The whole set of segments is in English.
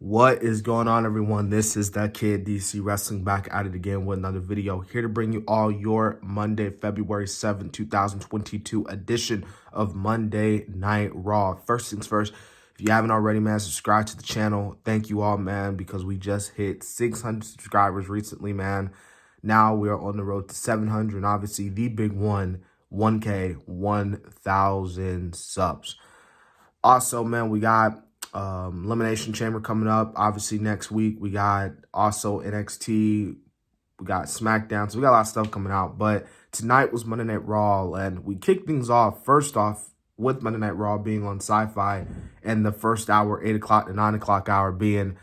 What is going on, everyone? This is That Kid DC Wrestling, back at it again with another video, here to bring you all your Monday, February 7th, 2022 edition of Monday Night Raw. First things first, if you haven't already, man, subscribe to the channel. Thank you all, man, because we just hit 600 subscribers recently, man. Now we are on the road to 700, and obviously the big one, 1K, 1,000 subs. Also, man, we got Elimination Chamber coming up. Obviously, next week we got also NXT. We got SmackDown. So we got a lot of stuff coming out. But tonight was Monday Night Raw, and we kicked things off first off with Monday Night Raw being on Sci-Fi, and the first hour, 8 o'clock to 9 o'clock hour, being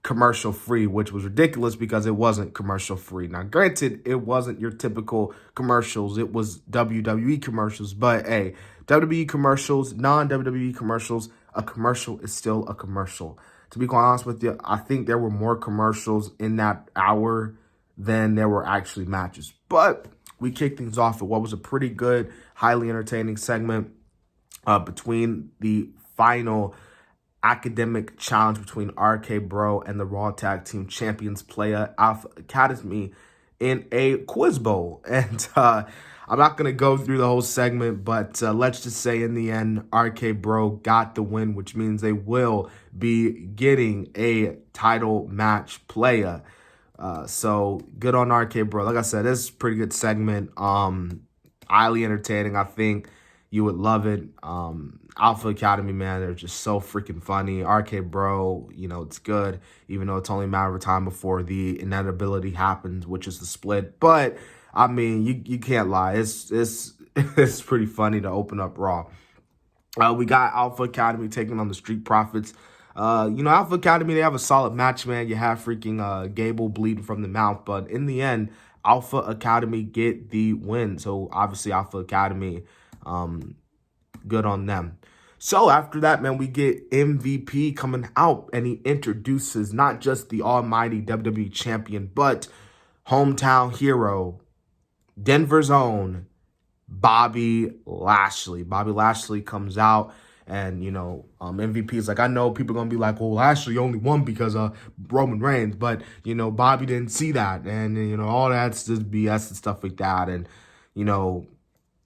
commercial free, which was ridiculous because it wasn't commercial free. Now, granted, it wasn't your typical commercials. It was WWE commercials. But hey, WWE commercials, non-WWE commercials, a commercial is still a commercial. To be quite honest with you, I think there were more commercials in that hour than there were actually matches. But we kicked things off with what was a pretty good, highly entertaining segment between the final academic challenge between RK Bro and the Raw Tag Team Champions Playa Alpha Academy in a quiz bowl. And I'm not going to go through the whole segment, but let's just say in the end, RK Bro got the win, which means they will be getting a title match Playa. So good on RK Bro. Like I said, this is a pretty good segment. Highly entertaining. I think you would love it. Alpha Academy, man, they're just so freaking funny. RK Bro, you know, it's good, even though it's only a matter of time before the inevitability happens, which is the split. But I mean, you can't lie. It's pretty funny to open up Raw. We got Alpha Academy taking on the Street Profits. You know, Alpha Academy, they have a solid match, man. You have freaking Gable bleeding from the mouth, but in the end, Alpha Academy get the win. So obviously, Alpha Academy, good on them. So after that, man, we get MVP coming out, and he introduces not just the almighty WWE champion, but hometown hero, Denver's own Bobby Lashley. Bobby Lashley comes out, and, you know, MVP is like, I know people are going to be like, well, Lashley only won because of Roman Reigns, but, you know, Bobby didn't see that, and, you know, all that's just BS and stuff like that. And, you know,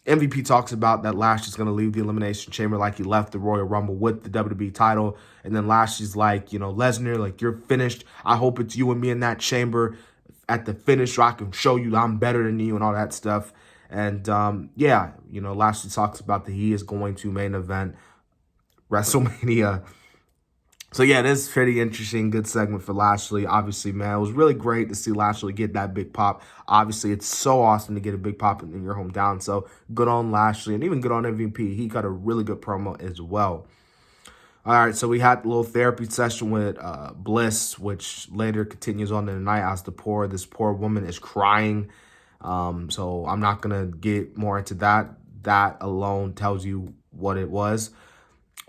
MVP talks about that Lashley's going to leave the Elimination Chamber like he left the Royal Rumble with the WWE title. And then Lashley's like, you know, Lesnar, like, you're finished. I hope it's you and me in that chamber at the finish so I can show you that I'm better than you and all that stuff. And, yeah, you know, Lashley talks about that he is going to main event WrestleMania. So, yeah, this is pretty interesting. Good segment for Lashley. Obviously, man, it was really great to see Lashley get that big pop. Obviously, it's so awesome to get a big pop in your hometown. So, good on Lashley, and even good on MVP. He got a really good promo as well. All right, so we had a little therapy session with Bliss, which later continues on in the night as this poor woman is crying. So, I'm not going to get more into that. That alone tells you what it was.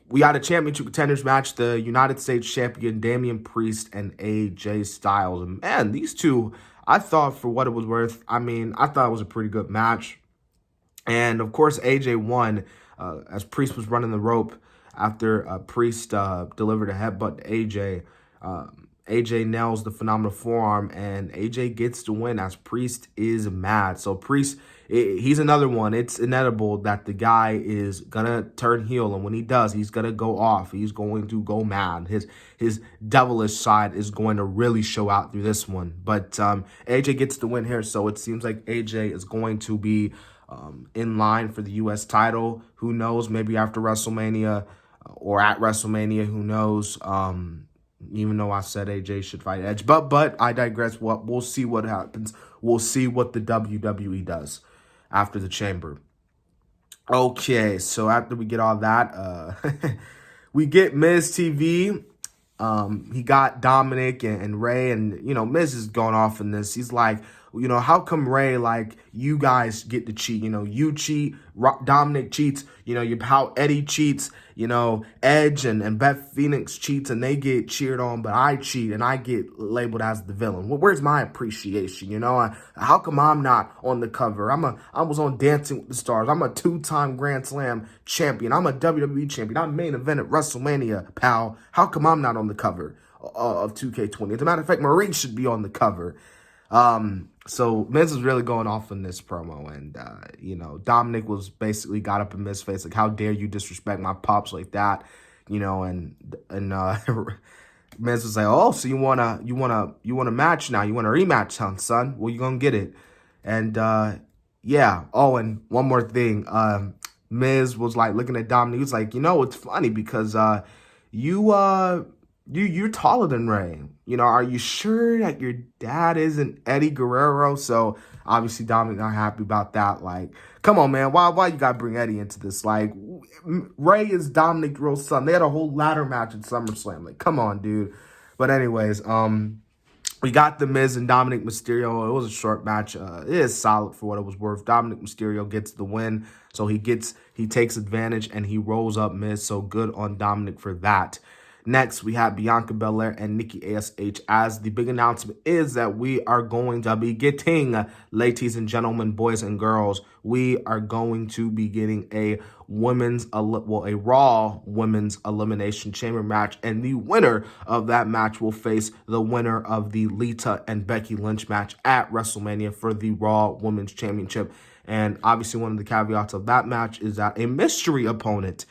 We had a championship contenders match, the United States champion Damian Priest and AJ Styles. And man, these two, I thought for what it was worth, I mean, I thought it was a pretty good match. And of course, AJ won as Priest was running the rope after Priest delivered a headbutt to AJ. AJ nails the phenomenal forearm, and AJ gets the win as Priest is mad. So Priest, he's another one. It's inevitable that the guy is going to turn heel, and when he does, he's going to go off. He's going to go mad. His devilish side is going to really show out through this one. But AJ gets the win here, so it seems like AJ is going to be in line for the U.S. title. Who knows? Maybe after WrestleMania or at WrestleMania, who knows? Even though I said AJ should fight Edge. But I digress. We'll see what happens. We'll see what the WWE does after the Chamber. Okay, so after we get all that, we get Miz TV. He got Dominic and Ray, and, you know, Miz is going off in this. He's like, You know, how come Ray, like, you guys get to cheat? You know, you cheat, Dominic cheats, you know, how Eddie cheats, you know, Edge and Beth Phoenix cheats and they get cheered on, but I cheat and I get labeled as the villain. Well, where's my appreciation? You know, how come I'm not on the cover? I was on Dancing with the Stars. I'm a 2-time Grand Slam champion. I'm a WWE champion. I'm main event at WrestleMania, pal. How come I'm not on the cover of 2K20? As a matter of fact, Marie should be on the cover. So Miz was really going off in this promo, and you know, Dominic was basically got up in Miz's face, like, how dare you disrespect my pops like that, you know, and Miz was like, oh, so you want a match now? You want a rematch, huh, son? Well, you gonna get it. And yeah. Oh, and one more thing. Miz was like looking at Dominic. He was like, you know, it's funny because you're taller than Ray. You know, are you sure that your dad isn't Eddie Guerrero? So obviously Dominic not happy about that. Like, come on, man. Why you gotta bring Eddie into this? Like, Ray is Dominic Guerrero's son. They had a whole ladder match at SummerSlam. Like, come on, dude. But anyways, we got The Miz and Dominic Mysterio. It was a short match. It is solid for what it was worth. Dominic Mysterio gets the win. So he takes advantage and he rolls up Miz. So good on Dominic for that. Next, we have Bianca Belair and Nikki ASH, as the big announcement is that we are going to be getting, ladies and gentlemen, boys and girls, we are going to be getting a Raw Women's Elimination Chamber match, and the winner of that match will face the winner of the Lita and Becky Lynch match at WrestleMania for the Raw Women's Championship. And obviously one of the caveats of that match is that a mystery opponent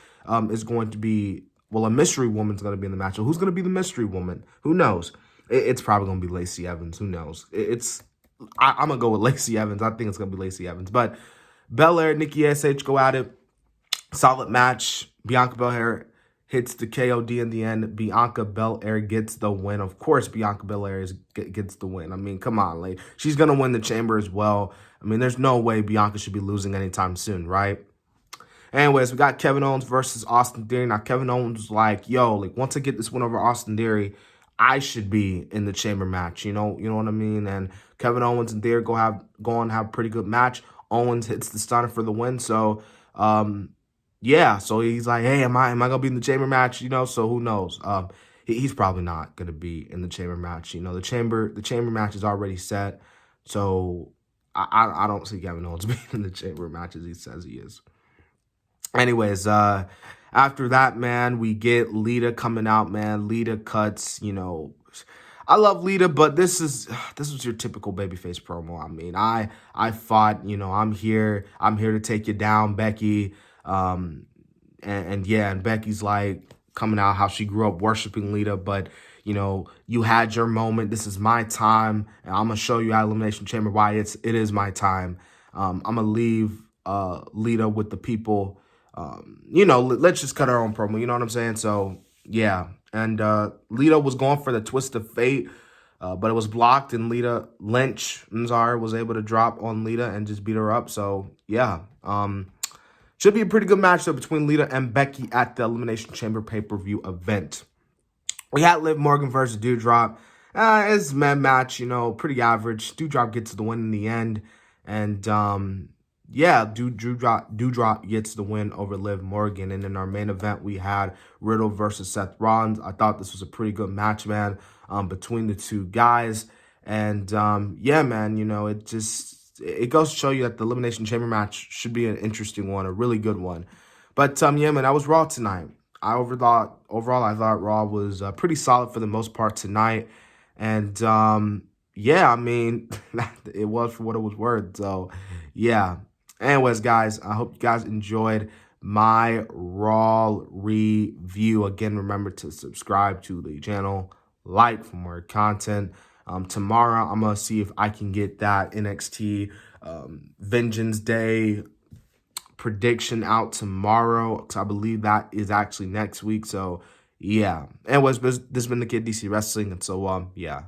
is going to be... Well, a mystery woman's going to be in the match. So who's going to be the mystery woman? Who knows? It's probably going to be Lacey Evans. Who knows? I'm going to go with Lacey Evans. I think it's going to be Lacey Evans. But Belair, Nikki ASH go at it. Solid match. Bianca Belair hits the KOD in the end. Bianca Belair gets the win. Of course, Bianca Belair gets the win. I mean, come on, lady. She's going to win the chamber as well. I mean, there's no way Bianca should be losing anytime soon, right? Anyways, we got Kevin Owens versus Austin Theory. Now, Kevin Owens was like, yo, like, once I get this win over Austin Theory, I should be in the chamber match. You know what I mean? And Kevin Owens and Theory go on have a pretty good match. Owens hits the stunner for the win. So, yeah. So he's like, hey, am I gonna be in the chamber match? You know, so who knows? He's probably not gonna be in the chamber match. You know, the chamber match is already set. So I don't see Kevin Owens being in the chamber match as he says he is. Anyways, after that, man, we get Lita coming out, man. Lita cuts, you know, I love Lita, but this was your typical babyface promo. I mean, I fought, you know, I'm here to take you down, Becky. And yeah, and Becky's like coming out how she grew up worshiping Lita, but you know, you had your moment. This is my time, and I'm gonna show you at Elimination Chamber why it is my time. I'm gonna leave Lita with the people. You know, let's just cut our own promo. You know what I'm saying? So yeah, and Lita was going for the twist of fate, but it was blocked, and Lynch was able to drop on Lita and just beat her up. So yeah, should be a pretty good match though between Lita and Becky at the Elimination Chamber pay-per-view event. We had Liv Morgan versus Doudrop. It's a man match, you know, pretty average. Doudrop gets the win in the end, and yeah, Doudrop gets the win over Liv Morgan. And in our main event, we had Riddle versus Seth Rollins. I thought this was a pretty good match, man, between the two guys. And yeah, man, you know, it goes to show you that the Elimination Chamber match should be an interesting one, a really good one. But yeah, man, that was Raw tonight. Overall, I thought Raw was pretty solid for the most part tonight. And yeah, I mean, it was for what it was worth. So yeah. Anyways, guys, I hope you guys enjoyed my Raw review. Again, remember to subscribe to the channel, like for more content. Tomorrow, I'm going to see if I can get that NXT Vengeance Day prediction out tomorrow, because I believe that is actually next week. So, yeah. Anyways, this has been the Kid DC Wrestling, and so, yeah.